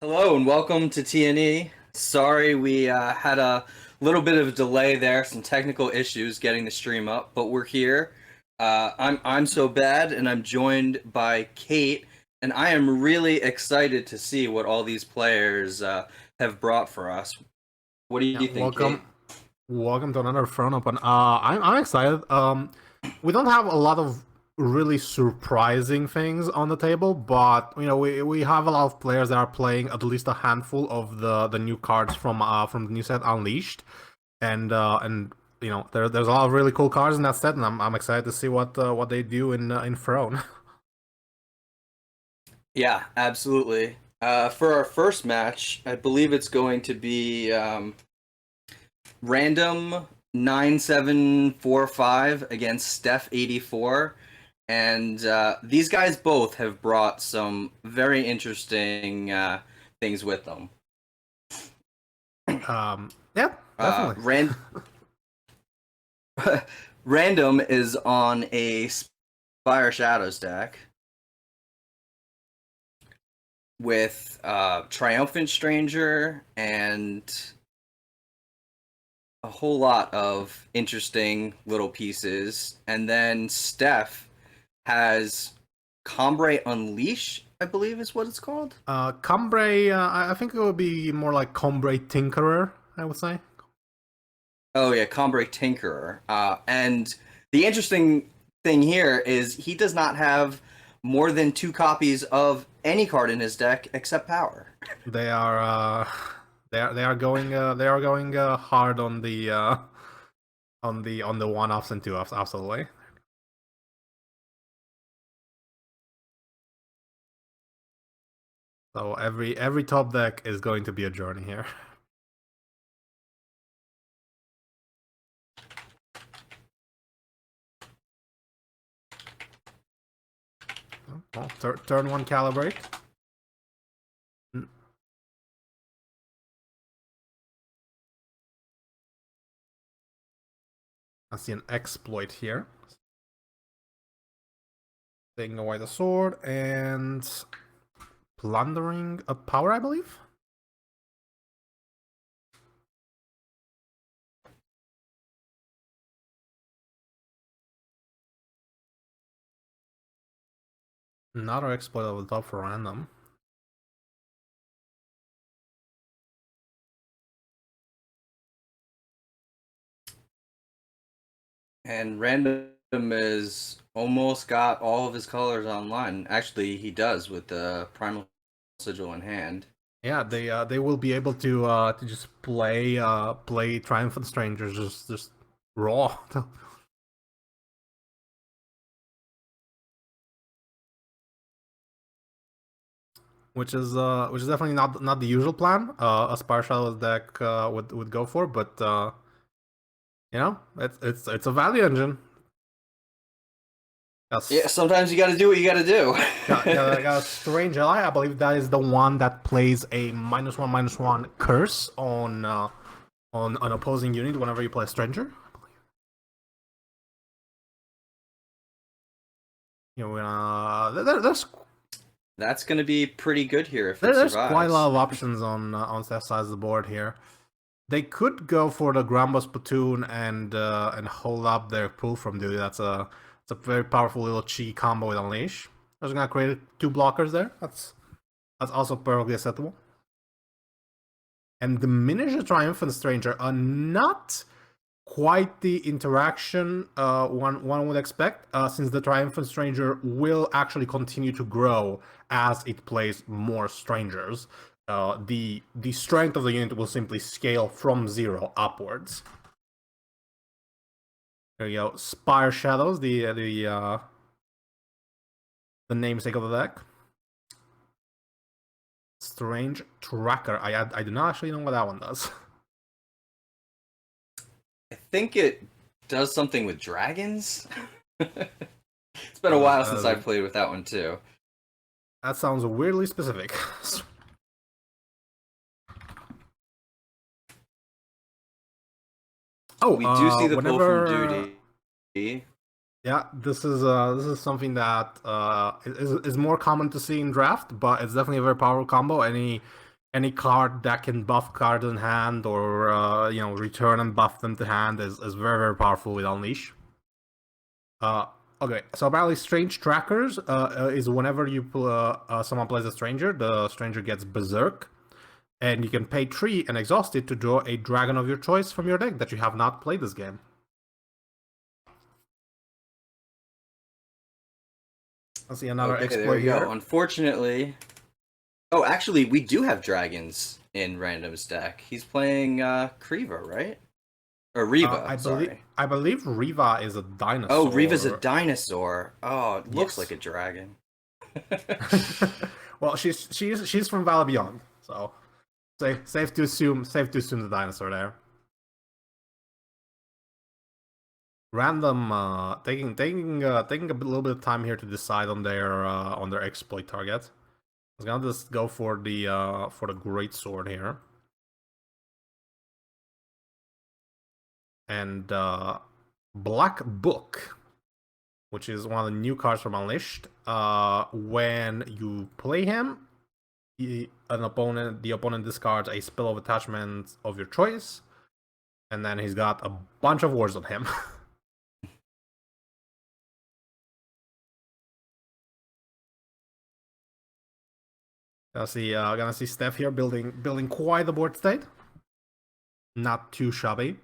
Hello and welcome to TNE. Sorry we had a little bit of a delay there, some technical issues getting the stream up, but we're here. I'm so bad, and I'm joined by Kate, and I am really excited to see what all these players have brought for us. What do Yeah, you think, Kate? welcome to another Front Open. I'm excited. We don't have a lot of really surprising things on the table, but we have a lot of players that are playing at least a handful of the new cards from the new set Unleashed, and there's a lot of really cool cards in that set, and I'm excited to see what they do in Throne. Yeah, absolutely. For our first match, I believe it's going to be Random7945 against Stef84. And these guys both have brought some very interesting things with them. Yeah, definitely. Random is on a Spire Shadows deck with Triumphant Stranger and a whole lot of interesting little pieces. And then Steph has Combre Unleash, I believe is what it's called. Combre, I think it would be more like Combre Tinkerer, I would say. Oh yeah, Combre Tinkerer. And the interesting thing here is he does not have more than 2 copies of any card in his deck except power. They are going hard on the one-offs and two-offs, absolutely. So every top deck is going to be a journey here. Well, turn one calibrate. I see an exploit here. Taking away the sword and plundering a power, I believe. Another exploit over the top for random. And Random is almost got all of his colors online. Actually, he does with the Primal Sigil in hand. Yeah, they will be able to just play Triumphant Strangers just raw. Which is definitely not the usual plan. A Spire Shadows deck would go for, but it's a value engine. Yeah, sometimes you got to do what you got to do. Got a Strange Ally. I believe that is the one that plays a -1/-1 curse on an opposing unit whenever you play a Stranger. There's That's going to be pretty good here if it there's survives. quite a lot of options on that side of the board here. They could go for the Grambus Platoon and hold up their pull from duty. It's a very powerful little chi combo with Unleash. I was gonna create 2 blockers there. That's also perfectly acceptable. And the Miniature Triumphant Stranger are not quite the interaction one would expect, since the Triumphant Stranger will actually continue to grow as it plays more Strangers. The strength of the unit will simply scale from 0 upwards. There you go, Spire Shadows, the namesake of the deck. Strange Tracker. I do not actually know what that one does. I think it does something with dragons. It's been a while since I played with that one too. That sounds weirdly specific. Oh, we do see the pull from duty. Yeah, this is something that is more common to see in draft, but it's definitely a very powerful combo. any card that can buff cards in hand or return and buff them to hand is very, very powerful with Unleash. Okay, so apparently Strange Trackers is whenever you someone plays a stranger, the stranger gets Berserk, and you can pay 3 and exhaust it to draw a dragon of your choice from your deck that you have not played this game. Let's see another exploit there you here. go. Unfortunately, oh, actually, we do have dragons in Random's deck. He's playing Kriva, right? Or Riva, sorry. I believe Riva is a dinosaur. Oh, Riva's a dinosaur. Oh, it looks Yes. like a dragon. Well, she's from Valley Beyond, so safe to assume the dinosaur there. Random taking a little bit of time here to decide on their exploit target. I was gonna just go for the great sword here. And Black Book, which is one of the new cards from Unleashed. When you play him, the opponent discards a spell of attachment of your choice, and then he's got a bunch of wards on him. Gonna see Steph here building quite a board state. Not too shabby.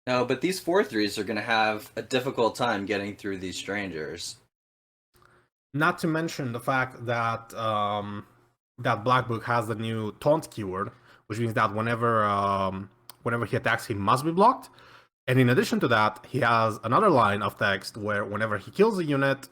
No, but these 4/3s are going to have a difficult time getting through these strangers. Not to mention the fact that that Black Book has the new taunt keyword, which means that whenever he attacks, he must be blocked. And in addition to that, he has another line of text where whenever he kills a unit,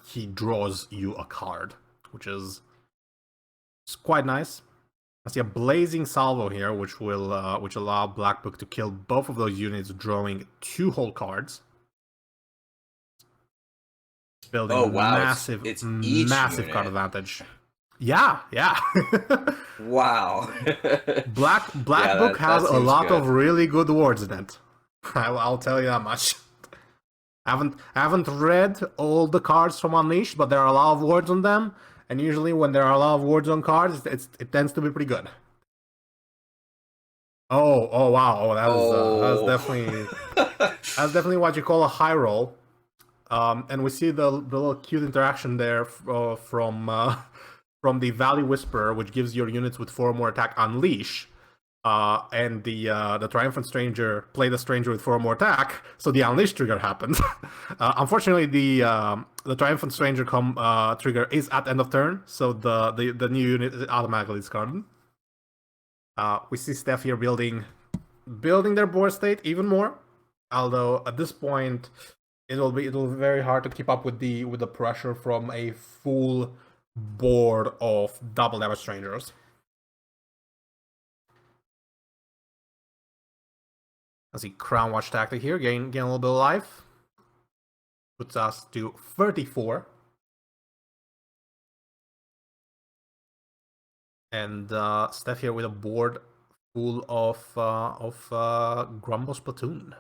he draws you a card, which is quite nice. I see a Blazing Salvo here, which will allow Black Book to kill both of those units, drawing 2 whole cards. Building massive card advantage. Yeah. Wow. Black Book has a lot of really good wards in it. I'll tell you that much. I haven't read all the cards from Unleashed, but there are a lot of wards on them, and usually when there are a lot of wards on cards, it tends to be pretty good. Oh wow! That's definitely what you call a high roll. And we see the little cute interaction there from the Valley Whisperer, which gives your units with 4 or more attack Unleash. And the Triumphant Stranger play the Stranger with 4 or more attack, so the Unleash trigger happens. Unfortunately, the Triumphant Stranger trigger is at end of turn, so the new unit is automatically discarded. We see Steph here building their board state even more, although at this point it'll be very hard to keep up with the pressure from a full board of double damage strangers. Let's see, Crown Watch tactic here, gain a little bit of life. Puts us to 34. And Steph here with a board full of Grumbo's Platoon.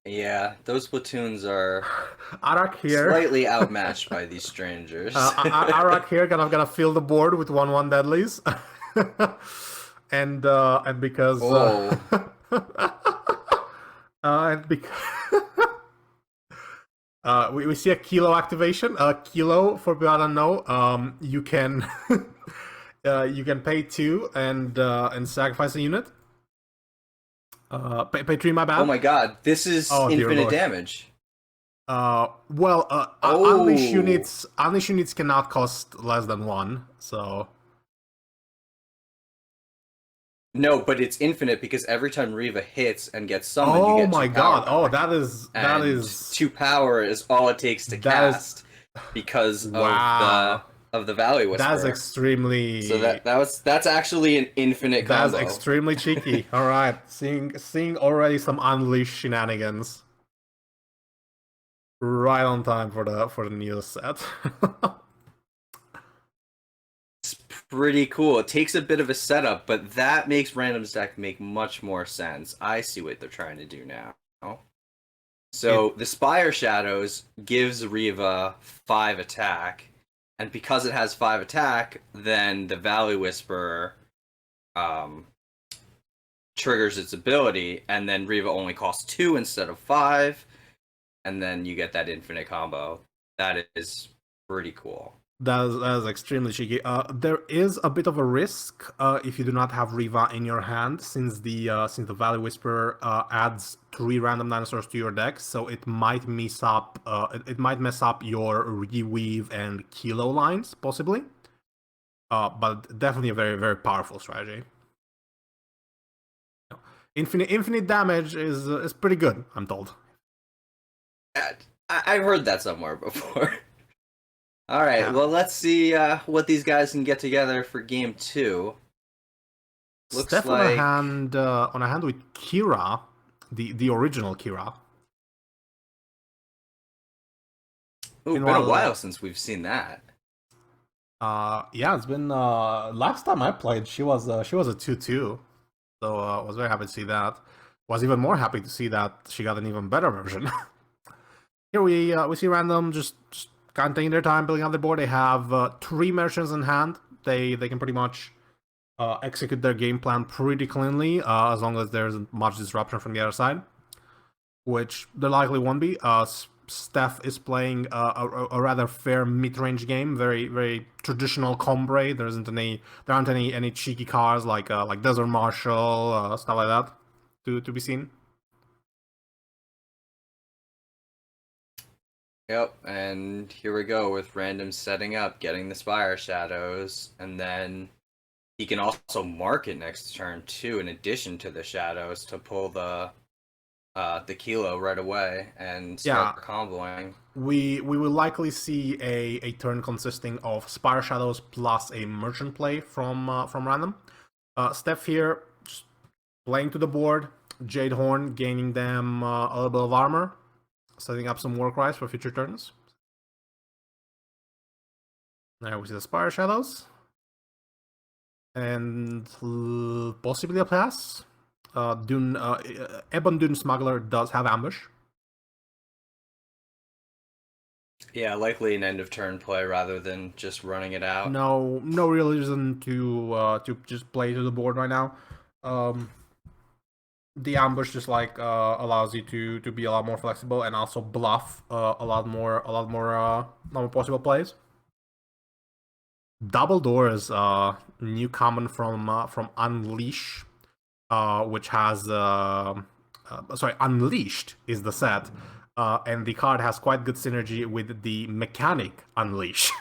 Yeah, those platoons are Arak here slightly outmatched by these strangers. Arak here gonna fill the board with 1/1 deadlies. and because and because we see a Kilo activation. Kilo, for people that don't know, you can pay 2 and sacrifice a unit. Pay 3, my bad. Oh my god, this is infinite damage. Unleash units cannot cost less than 1, so. No, but it's infinite because every time Riva hits and gets summoned, you get 2 my god! power That is 2 power is all it takes to cast because of the Valley Whisperer. That's extremely. So that's actually an infinite combo. That's extremely cheeky. All right, seeing already some Unleash shenanigans. Right on time for the new set. Pretty cool. It takes a bit of a setup, but that makes Random's deck make much more sense. I see what they're trying to do now. So the Spire Shadows gives Riva 5 attack, and because it has 5 attack, then the Valley Whisperer um, triggers its ability, and then Riva only costs 2 instead of 5, and then you get that infinite combo. That is pretty cool. That is extremely cheeky. There is a bit of a risk if you do not have Riva in your hand, since the Valley Whisperer adds 3 random dinosaurs to your deck, so it might mess up. It might mess up your Reweave and Kilo lines, possibly. But definitely a very, very powerful strategy. Infinite damage is pretty good, I'm told. I've heard that somewhere before. All right, Yeah. well, let's see what these guys can get together for game 2. Looks Stef like on a hand with Kira, the original Kira. ooh, been a while since we've seen that. Yeah, it's been last time I played, she was a 2/2, so I was very happy to see that. Was even more happy to see that she got an even better version. Here we see Random just kind of taking their time building out the board. They have 3 merchants in hand. They can pretty much execute their game plan pretty cleanly, as long as there isn't much disruption from the other side, which there likely won't be. Stef is playing a rather fair mid-range game, very, very traditional Combre. There aren't any cheeky cards like Desert Marshal, stuff like that to be seen. Yep, and here we go with Random setting up, getting the Spire Shadows, and then he can also mark it next turn too, in addition to the Shadows, to pull the Kilo right away and start comboing. We will likely see a turn consisting of Spire Shadows plus a Merchant play from Random. Stef here, just playing to the board. Jade Horn gaining them a little bit of armor, setting up some Warcries for future turns. There we see the Spire Shadows. And possibly a pass. Ebon Dune Smuggler does have Ambush. Yeah, likely an end of turn play rather than just running it out. No real reason to just play to the board right now. The ambush just allows you to be a lot more flexible and also bluff a lot more possible plays. Double Doors, new common from Unleash, which has Unleashed is the set, and the card has quite good synergy with the mechanic Unleash.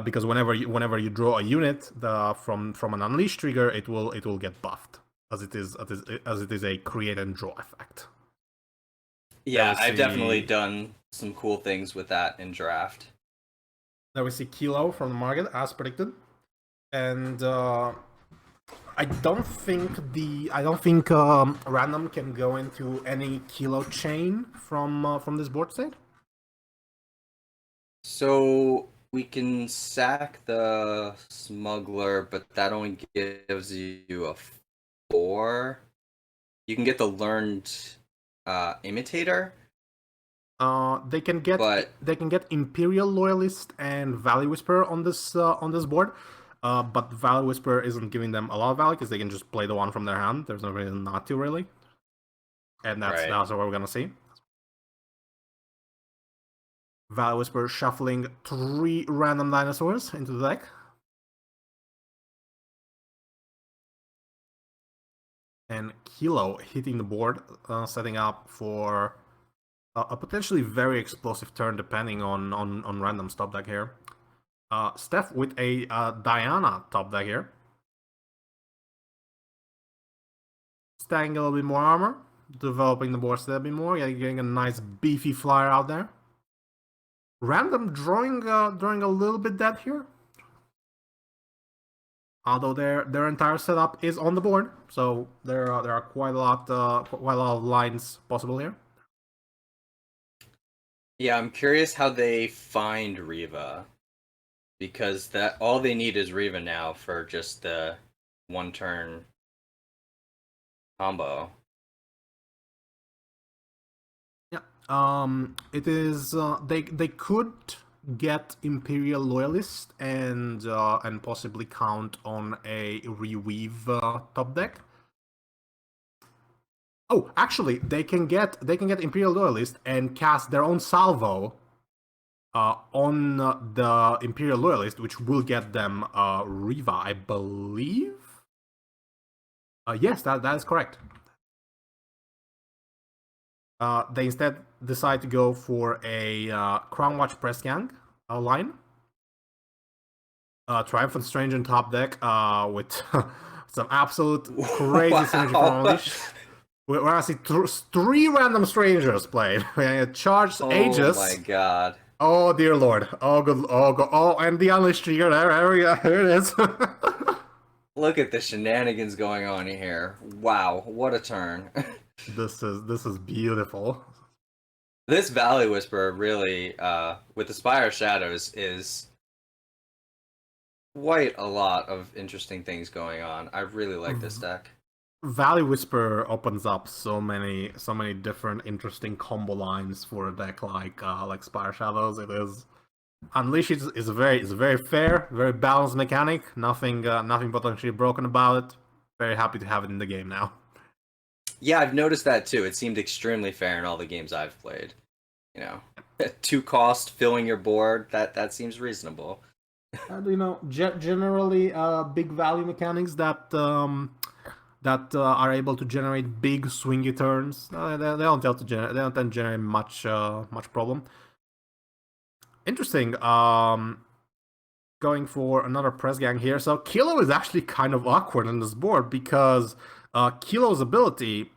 Because whenever you draw a unit from an Unleash trigger, it will get buffed, as it is a create and draw effect. Yeah, I've definitely done some cool things with that in draft. There we see Kilo from the market as predicted, and I don't think Random can go into any Kilo chain from this board state. So we can sack the Smuggler, but that only gives you a 4. You can get the Learned Imitator. They can get Imperial Loyalist and Valley Whisperer on this board, but Valley Whisperer isn't giving them a lot of value because they can just play the one from their hand. There's no reason not to, really, and that's what we're gonna see. Valley Whisperer shuffling 3 random dinosaurs into the deck. And Kilo hitting the board, setting up for a potentially very explosive turn depending on Random's top deck here. Stef with a Diana top deck here. Stacking a little bit more armor, developing the board a little bit more, getting a nice beefy flyer out there. Random drawing a little bit dead here. Although their entire setup is on the board, so there are quite a lot of lines possible here. Yeah, I'm curious how they find Riva, because that all they need is Riva now for just the 1-turn combo. Yeah, It is they could get Imperial Loyalist and possibly count on a reweave top deck. Oh, actually, they can get Imperial Loyalist and cast their own salvo on the Imperial Loyalist, which will get them Riva, I believe. Yes, that is correct. They instead decide to go for a Crown Watch Press Gang line. Triumphant Strange in top deck with some absolute crazy synergy from Unleash. We're gonna see three random strangers played. Charged Aegis. Oh my god. Oh dear lord. Oh good. Oh go. Oh, and the Unleashed trigger. There it is. Look at the shenanigans going on here. Wow, what a turn. This is beautiful. This Valley Whisper really, with the Spire Shadows, is quite a lot of interesting things going on. I really like this deck. Valley Whisper opens up so many different interesting combo lines for a deck like Spire Shadows. It is Unleash is a very fair, very balanced mechanic. Nothing potentially broken about it. Very happy to have it in the game now. Yeah, I've noticed that too. It seemed extremely fair in all the games I've played. You know, 2 cost filling your board, that seems reasonable. Generally, big value mechanics that are able to generate big swingy turns. They don't tend to generate much problem. Interesting. Going for another press gang here. So Kilo is actually kind of awkward on this board because Kilo's ability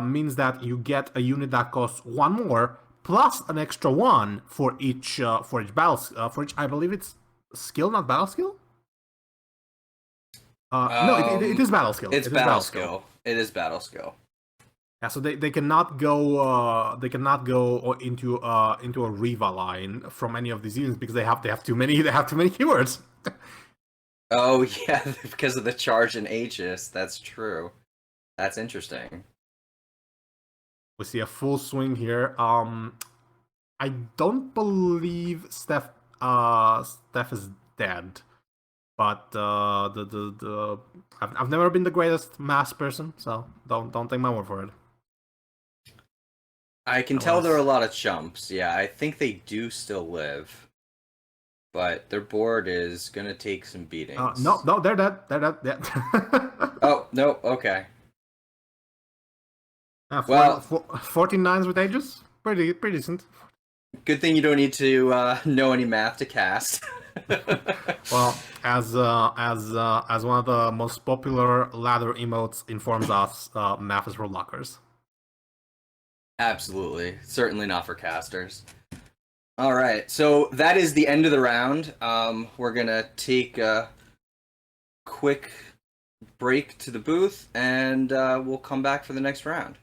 means that you get a unit that costs 1 more plus an extra 1 for each battle for each, I believe it's skill, not battle skill. No, it is battle skill. It's battle skill. It is battle skill. Yeah, so they cannot go into a Riva line from any of these units because they have too many keywords. Oh yeah, because of the charge and Aegis. That's true. That's interesting. We see a full swing here. I don't believe Stef is dead, but I've never been the greatest mass person, so don't take my word for it. I can tell there are a lot of chumps. Yeah, I think they do still live, but their board is gonna take some beatings. No, they're dead. They're dead. Yeah. Oh no. Okay. Well, 14 9s with Aegis, pretty decent. Good thing you don't need to know any math to cast. Well, as one of the most popular ladder emotes informs us, math is for lockers. Absolutely. Certainly not for casters. All right, so that is the end of the round. We're going to take a quick break to the booth, and we'll come back for the next round.